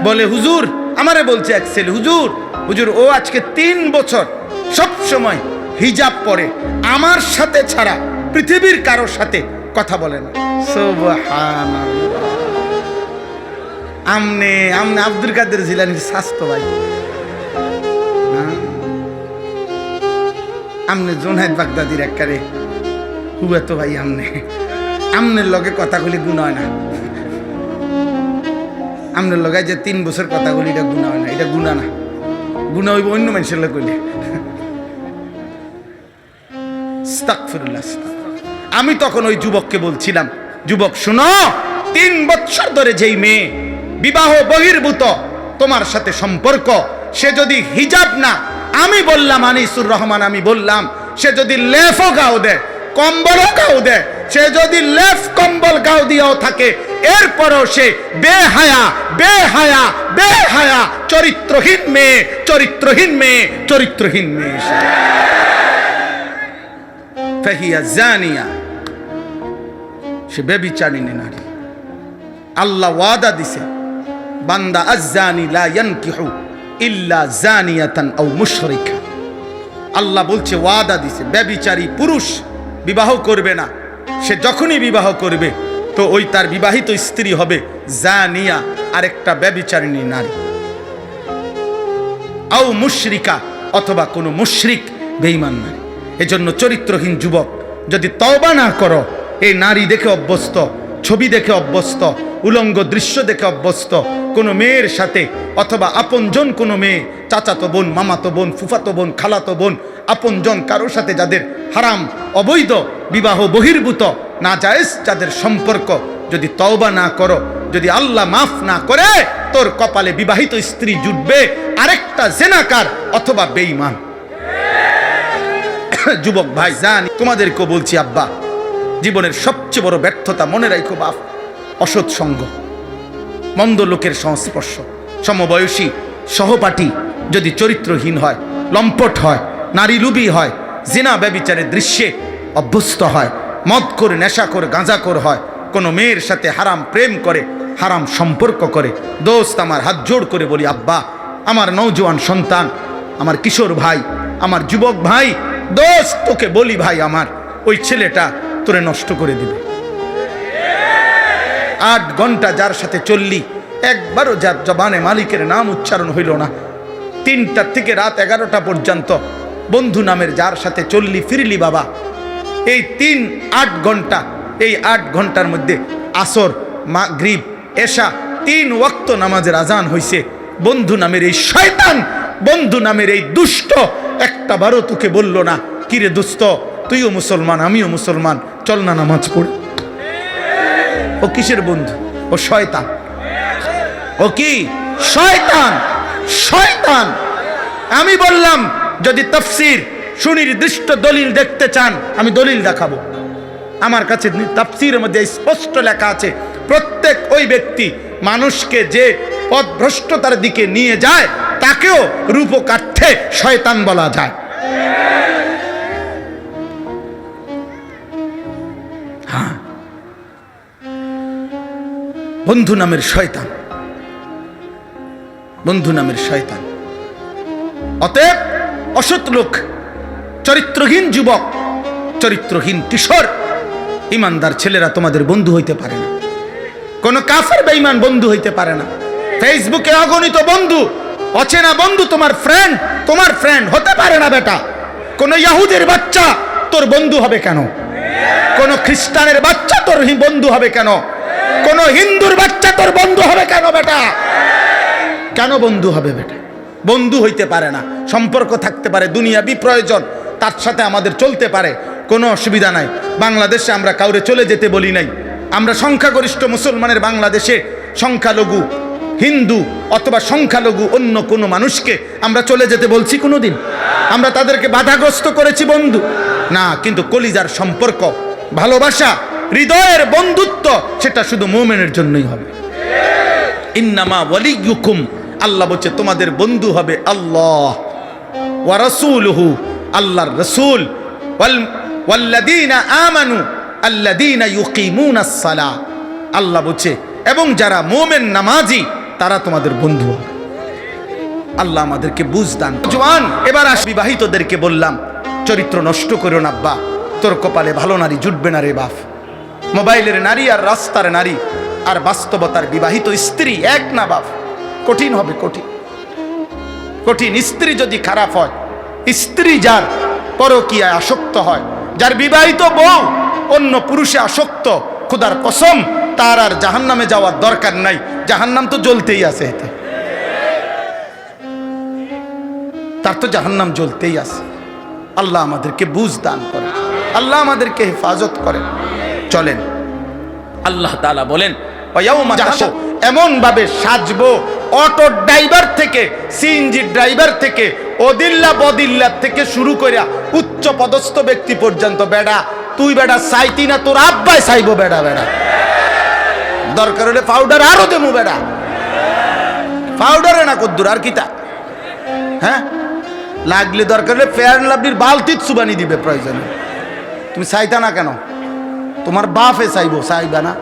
বলে হুজুর, আমারে বলছে এক ছেলে, হুজুর হুজুর ও আজকে 3 বছর সব সময় হিজাব পরে, আমার সাথে ছাড়া পৃথিবীর কারোর সাথে কথা বলে না। সুবহানাল্লাহ। আমনে আব্দুল কাদের জিলানীর স্বাস্থ্য ভাই, আমনে জুনায়েদ বাগদাদির একবারে হুয়া তো ভাই, আমনের লগে কথাগুলি গুণ হয় না। আমনের লগে যে 3 বছর কথাগুলি, এটা গুণা হয় না, এটা গুণা না, গুণা হইব অন্য মানুষের লগে কইলে। আস্তাগফিরুল্লাহ। আমি তখন ওই যুবককে বলছিলাম, যুবক শুনো, 3 বছর ধরে যেই মেয়ে বিবাহ বহির্ভূত তোমার সাথে সম্পর্ক, সে যদি হিজাব না, আমি বললাম আনিসুর রহমান, আমি বললাম সে যদি লেফও গাও দেয়, কম্বলও গাও দেয়, সে যদি লেফ কম্বল গাও দিয়েও থাকে, এরপরও সে বেহায়া বেহায়া বেহায়া চরিত্রহীন মেয়ে, চরিত্রহীন মেয়ে, চরিত্রহীন মেয়ে। ফাহিয়া জানিয়া, সে ব্যভিচারিণী নারী। আল্লাহ ওয়াদা দিছে, বান্দা আয-জানি লা ইয়ানকিহু ইল্লা জানিয়াতান আও মুশরিকা। আল্লাহ বলছে, ওয়াদা দিছে, ব্যভিচারী পুরুষ বিবাহ করবে না। সে যখনই বিবাহ করবে তো ওই তার বিবাহিত স্ত্রী হবে জানিয়া, আরেকটা ব্যভিচারিণী নারী, আও মুশরিকা, অথবা কোনো মুশরিক বেঈমান নারী। এজন্য চরিত্রহীন যুবক যদি তওবা না করো, এই নারী দেখে অভ্যস্ত, ছবি দেখে অভ্যস্ত, উলঙ্গ দৃশ্য দেখে অভ্যস্ত কোনো মেয়ের সাথে, অথবা আপনজন কোনো মেয়ে, চাচাতো বোন, মামাতো বোন, ফুফাতো বোন, খালাতো বোন, আপনজন কারোর সাথে যাদের হারাম, অবৈধ, বিবাহ বহির্ভূত, নাজায়েজ যাদের সম্পর্ক, যদি তওবা না করো, যদি আল্লাহ মাফ না করে, তোর কপালে বিবাহিত স্ত্রী জুটবে আরেকটা জেনাকার অথবা বেঈমান। যুবক ভাই জানি, তোমাদেরকে বলছি আব্বা, জীবনের সবচেয়ে বড় ব্যর্থতা মনে রাখো বাপ, অসৎ সঙ্গ, মন্দ লোকের সংস্পর্শ। সমবয়সী সহপাঠী যদি চরিত্রহীন হয়, লম্পট হয়, নারী লুবি হয়, জিনা ব্যভিচারের দৃশ্যে অভ্যস্ত হয়, মদ করে, নেশা করে, গাঁজাখোর হয়, কোনো মেয়ের সাথে হারাম প্রেম করে, হারাম সম্পর্ক করে, দোস্ত আমার হাত জোড় করে বলি আব্বা, আমার নওজোয়ান সন্তান, আমার কিশোর ভাই, আমার যুবক ভাই, দোস্ত তোকে বলি ভাই, আমার ওই ছেলেটা তোরে নষ্ট করে দিবে। 8 ঘন্টা যার সাথে চললি, একবারও যার জবানে মালিকের নাম উচ্চারণ হইল না, 3টা থেকে রাত 11টা পর্যন্ত বন্ধু নামের যার সাথে চললি ফিরলি বাবা, এই 8 ঘন্টা, এই 8 ঘন্টার মধ্যে আসর, মাগরিব, এশা, 3 ওয়াক্ত নামাজের আজান হইছে। বন্ধু নামের এই শয়তান, বন্ধু নামের এই দুষ্ট একটা বারও তোকে বলল না, কিরে দোস্ত তুইও মুসলমান, আমিও মুসলমান, চল না নামাজ পড়ি। ও কিসের বন্ধু? ও শয়তান। ও কি? শয়তান, শয়তান। আমি বললাম যদি তাফসীর সুনির্দিষ্ট দলিল দেখতে চান, আমি দলিল দেখাবো। আমার কাছে তাফসীরের মধ্যে স্পষ্ট লেখা আছে, প্রত্যেক ওই ব্যক্তি মানুষকে যে পথভ্রষ্টতার দিকে নিয়ে যায়, তাকেও রূপকার্থে শয়তান বলা যায়। হ্যাঁ, বন্ধু নামের শয়তান, বন্ধু নামের শয়তান। অতএব অসৎ লোক, চরিত্রহীন যুবক, চরিত্রহীন কিশোর, ইমানদার ছেলেরা তোমাদের বন্ধু হইতে পারে না। কোন কাফের বেঈমান বন্ধু হইতে পারে না। ফেসবুকে অগণিত বন্ধু, অচেনা বন্ধু তোমার ফ্রেন্ড হতে পারে না বেটা। কোন ইহুদির বাচ্চা তোর বন্ধু হবে কেন? কোন খ্রিস্টানের বাচ্চা তোর বন্ধু হবে কেন? কোন হিন্দুর বাচ্চা তোর বন্ধু হবে কেন বেটা? কেন বন্ধু হবে বেটা? বন্ধু হইতে পারে না। সম্পর্ক থাকতে পারে, দুনিয়াবি প্রয়োজন, তার সাথে আমাদের চলতে পারে, কোনো অসুবিধা নাই। বাংলাদেশে আমরা কাউরে চলে যেতে বলি নাই। আমরা সংখ্যাগরিষ্ঠ মুসলমানের বাংলাদেশে সংখ্যালঘু হিন্দু অথবা সংখ্যালঘু অন্য কোনো মানুষকে আমরা চলে যেতে বলছি কোনোদিন? আমরা তাদেরকে বাধাগ্রস্ত করেছি বন্ধু? না। কিন্তু কলিজার সম্পর্ক, ভালোবাসা, হৃদয়ের বন্ধুত্ব, সেটা শুধু মুমিনের জন্যই হবে। ইন্নামা ওয়ালিয়ুকুম, আল্লাহ বলছে তোমাদের বন্ধু হবে আল্লাহ ওয়া রাসূলুহু, আল্লাহর রাসূল, ওয়াল্লাযীনা আমানু আল্লাযীনা ইউকিমুনাস সালাহ, আল্লাহ বলছে এবং যারা মুমিন নামাজি তারা তোমাদের বন্ধু হবে। আল্লাহ আমাদেরকে বুঝ দান। জওয়ান, এবার বিবাহিতদেরকে বললাম, চরিত্র নষ্ট করো না আব্বা, তোর কপালে ভালো নারী জুটবে না রে বাপ। মোবাইলের নারী আর রাস্তার নারী আর বাস্তবতার বিবাহিত স্ত্রী এক না বাপ, কঠিন হবে, কঠিন কঠিন। স্ত্রী যদি খারাপ হয়, স্ত্রী যার পরকীয়ায় আসক্ত হয়, যার বিবাহিত বউ অন্য পুরুষে আসক্ত, খোদার কসম তার আর জাহান্নামে যাওয়ার দরকার নাই, জাহান্নাম তো জ্বলতেই আছে, এতে তার তো জাহান্নাম জ্বলতেই আছে। আল্লাহ আমাদেরকে বুঝ দান করে, আল্লাহ আমাদেরকে হেফাজত করেন। চলেন, আল্লাহ তাআলা বলেন এমন ভাবে সাজবো, অটো ড্রাইভার থেকে সিএনজি ড্রাইভার থেকে অদিল্লা বদিল্লা থেকে শুরু করে উচ্চ পদস্থ ব্যক্তি পর্যন্ত, বেড়া তুই বেড়া চাইতি না, তোর আব্বাই চাইবো বেড়া, বেড়া দরকার হলে পাউডার আরো দেবো, বেড়া পাউডারে না কদ্দুর আর কিতা, হ্যাঁ লাগলে দরকার হলে ফেয়ার অ্যান্ড লাভলির বালতিত সুবানি দিবে প্রয়োজনে। তুমি চাইতা না কেন? তোমার বাপে চাইবো, চাইবা না?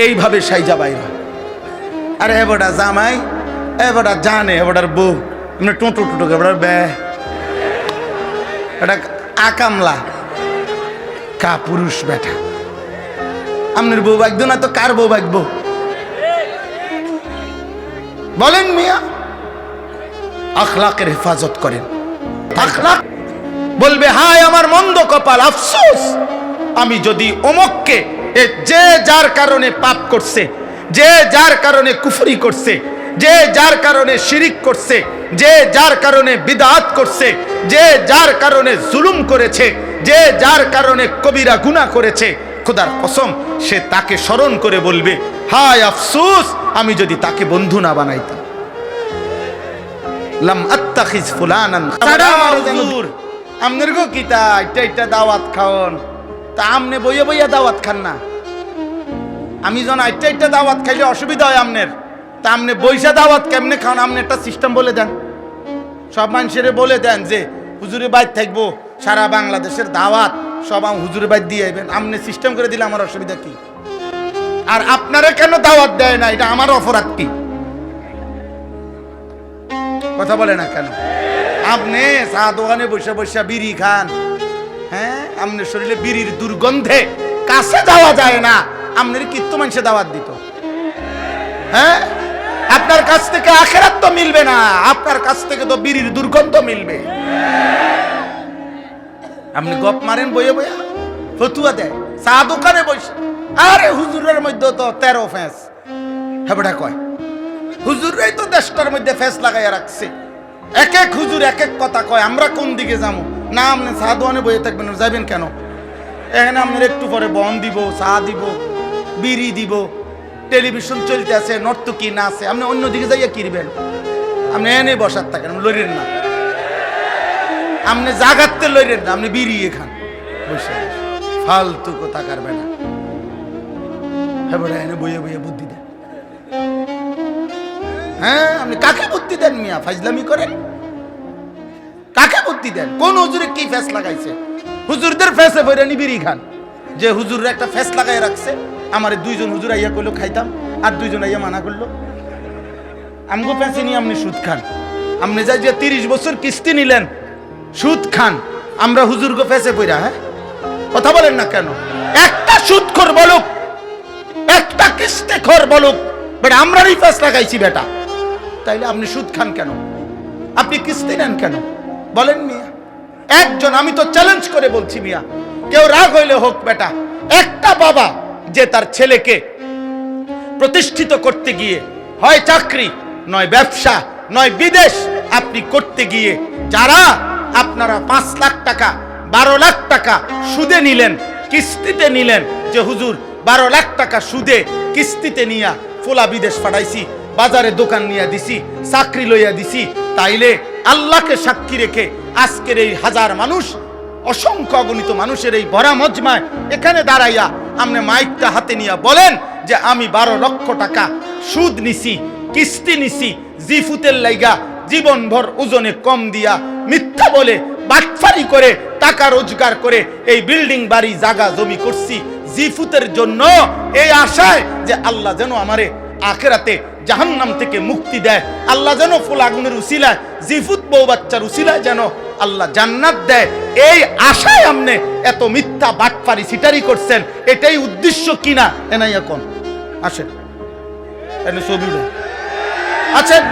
এইভাবে সাইজা বাইরা, আরে এবারটা জামাই, এবারটা জানে, এবারটার বউ এমনি টোটো টোটো, এবার বে এটা আকামলা কা পুরুষ বেটা। আপনার বউ বাগতো না তো কার বউ বাগবো বলেন মিয়া? আখলাকের হেফাজত করেন। আখলাক বলবে, হায় আমার মন্দ কপাল, আফসোস আমি যদি অমুককে, যে যার কারণে পাপ করছে, যে যার কারণে কুফরি করছে, যে যার কারণে শিরিক করছে, যে যার কারণে বিদআত করছে, যে যার কারণে জুলুম করেছে, যে যার কারণে কবিরা গুনাহ করেছে, খোদার কসম সে তাকে স্মরণ করে বলবে, হায় আফসোস আমি যদি তাকে বন্ধু না বানাইতাম। লাম আত্তাখিজ ফুলানান, হুজুর আমনের গো কিতা এটা দাওয়াত খাওন, তা আমনে বইয়া বইয়া দাওয়াত খান না? আমি যখন এটা দাওয়াত খাইলে অসুবিধা হয় আমনের, তা আমনে বইসা দাওয়াত কেমনে খান? আমনে একটা সিস্টেম বলে দেন, সব মানুষের বলে দেন যে হুজুরে বাইর থাকবো, সারা বাংলাদেশের দাওয়াত সব হুজুরে বাইর দিয়ে আইবেন। আমনে সিস্টেম করে দিলে আমার অসুবিধা কি? আর আপনারা কেন দাওয়াত দেয় না, এটা আমার অপরাধ কি? কথা বলে না কেন? আপনি চা দোকানে বসে বসে বিড়ি খান, হ্যাঁ আপনার শরীরে বিড়ির দুর্গন্ধে কাছে যাওয়া যায় না, আপনার কিত্ত মানুষে দাওয়াত দিত? হ্যাঁ আপনার কাছ থেকে আখিরাত তো মিলবে না, আপনার কাছ থেকে তো বিড়ির দুর্গন্ধ মিলবে। আপনি গপ মারেন বইয়ে বইয়া, ফতুয়া দেয় চা দোকানে বসে, আরে হুজুরের মধ্যে তো 13 ফেস, হেবড়া কয় হুজুররাই তো দেশটার মধ্যে ফেস লাগাইয়া রাখছে, এক এক হুজুর এক এক কথা কয়, আমরা কোন দিকে যাবো? না আপনি চা দোকানে বইয়ে থাকবেন, যাবেন কেন? এখানে আপনার একটু পরে বন দিব, চা দিব, বিড়ি দিব, টেলিভিশন চলতে আছে, নর্তকী না আছে, আপনি অন্যদিকে যাইয়া কিনবেন? আপনি এনে বসার থাকেন, লইরেন না, আপনি জাগাতে লইরেন না, আপনি বিড়ি খান বসে, ফালতু কথা কারবে না। হ্যাঁ এনে বইয়ে বইয়ে বুদ্ধি দেন, হ্যাঁ আপনি কাকে বুদ্ধি দেন মিয়া? ফাজলামি করেন, কাকে বুদ্ধি দেন? কোন হুজুরে কি ফেস লাগাইছে? হুজুরদের ফেসে বইরা বিড়ি খান, যে হুজুররা একটা ফেস লাগাই রাখছে। আমার 2জন হুজুর আইয়া কইলো খাইতাম, আর 2জন আইয়া মানা করলো। আমগো ফেসে নিয়ে আপনি সুদ খান, আপনি যাই যে 30 বছর কিস্তি নিলেন, সুদ খান, আমরা হুজুরগো ফেসে বইরা। হ্যাঁ কথা বলেন না কেন? একটা সুদখোর বলুক, একটা কিস্তিখোর বলুক, বেটা আমরারই ফেস লাগাইছি বেটা, তাইলে আপনি সুদ খান কেন? আপনি কিস্তি নেন কেন? বলেন মিয়া। একজন, আমি তো চ্যালেঞ্জ করে বলছি মিয়া, কেউ রাগ হইলে হোক বেটা, একটা বাবা যে তার ছেলেকে প্রতিষ্ঠিত করতে গিয়ে হয় চাকরি, নয় ব্যবসা, নয় বিদেশ আপনি করতে গিয়ে, যারা আপনারা 5 লাখ টাকা 12 লাখ টাকা সুদে নিলেন, কিস্তিতে নিলেন, যে হুজুর 12 লাখ টাকা সুদে কিস্তিতে নিয়া ফোলা বিদেশ পাঠাইছি, বাজারে দোকান নিয়ে দিছি, চাকরি লইয়া দিছি, তাইলে আল্লাহকে সাক্ষী রেখে আজকের এই হাজার মানুষ, অসংখ্য অগণিত মানুষের এই ভরা মজমায় এখানে দাঁড়াইয়া আপনি মাইকটা হাতে নিয়ে বলেন যে আমি 12 লক্ষ টাকা সুদ নিছি, কিস্তি নিছি, জিফুতের লাইগা জীবনভর ওজনে কম দিয়া মিথ্যা বলে বাটফারি করে টাকা রোজগার করে এই বিল্ডিং বাড়ি জায়গা জমি করছি জিফুতের জন্য, এই আশায় যে আল্লাহ যেন আমারে আখিরাতে জাহান্নাম থেকে মুক্তি দেয়। আল্লাহ যেন ফুল আগুনের উসিলায়, জিফুত বউ বাচ্চার উসিলায় যেন আল্লাহ জান্নাত দেয়, এই আশায় আপনি এত মিথ্যা বাটপারি সিটারি করছেন। এটাই উদ্দেশ্য কিনা এনাই এখন আসেন এনে ছবি আছেন।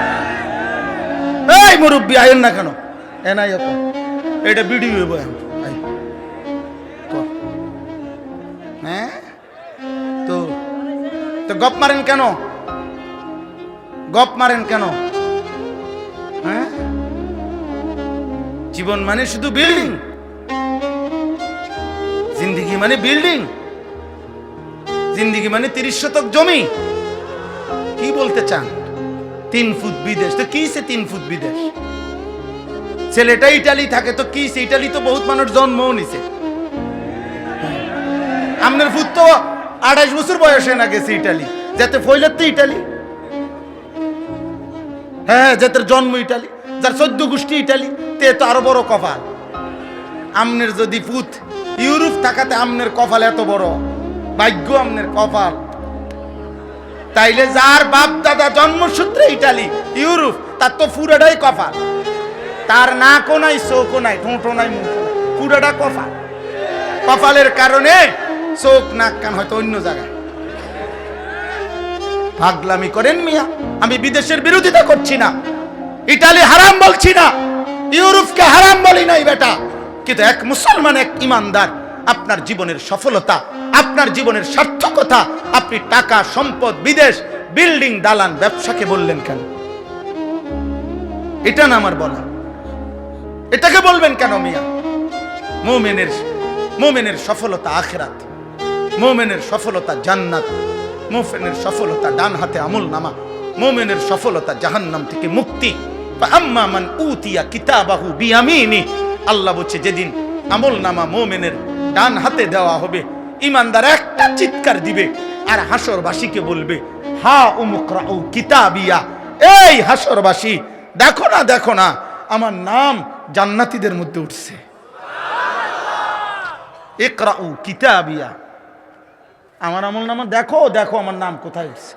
এই মুরব্বী আইন না কেন এনাই এখন এটা ভিডিও হইব। হ্যাঁ তো তো গপ মারেন কেন? গপ মারেন কেন? হ্যাঁ জীবন মানে শুধু বিল্ডিং, জিন্দিগি মানে বিল্ডিং, জিন্দিগি মানে 30 শতক জমি। কি বলতে চান? 3 ফুট বিদেশ তো কি সে 3 ফুট বিদেশ? ছেলেটা ইটালি থাকে তো কি সে, ইটালি তো বহুত মানুষ জন্মও নিছে। আপনার ফুট তো 28 বছর বয়সে না গেছে ইটালি, যাতে ফইলার তো ইটালি। হ্যাঁ যাদের জন্ম ইটালি, যার 14 গোষ্ঠী ইটালি, তে তো আরো বড় কপাল। আমনের যদি ফুট ইউরোপ থাকাতে আমনের কপাল এত বড়, ভাগ্য আমনের কপাল। তাইলে যার বাপ দাদা জন্মসূত্রে ইটালি ইউরোপ, তার তো পুরাটাই কপাল। তার নাকও নাই, চোখও নাই, ঠোঁটও নাই, মুখ পুরাটা কপাল। কপালের কারণে চোখ নাক কান হয়তো অন্য জায়গায়। পাগলামি করেন মিয়া। আমি বিদেশের বিরোধিতা করছি না, ইটালি হারাম বলছি না, ইউরোপকে হারাম বলি নাই বেটা। কিন্তু এক মুসলমান, এক ইমানদার আপনার জীবনের সফলতা, আপনার জীবনের সার্থকতা আপনি টাকা সম্পদ বিদেশ বিল্ডিং দালান ব্যবসাকে বললেন কেন? এটা না আমার বলা, এটাকে বলবেন কেন মিয়া? মুমিনের সফলতা আখিরাত, মুমিনের সফলতা জান্নাত, মুমিনের সফলতা ডান হাতে আমল নামা, মুমিনের সফলতা জাহান্নাম থেকে মুক্তি। আম্মা মান উতিয়া কিতাবাহু বিয়ামিনি, আল্লাহ বলছে যেদিন আমল নামা মুমিনের ডান হাতে দেওয়া হবে, ইমানদার একটা চিৎকার দিবে আর হাসরবাসীকে বলবে হা উমুকরাউ কিতাবিয়া। এই হাসরবাসী দেখো না, দেখো না আমার নাম জান্নাতীদের মধ্যে উঠছে। ইকরাউ কিতাবিয়া, আমার আমল নামা দেখো, দেখো আমার নাম কোথায় উঠছে।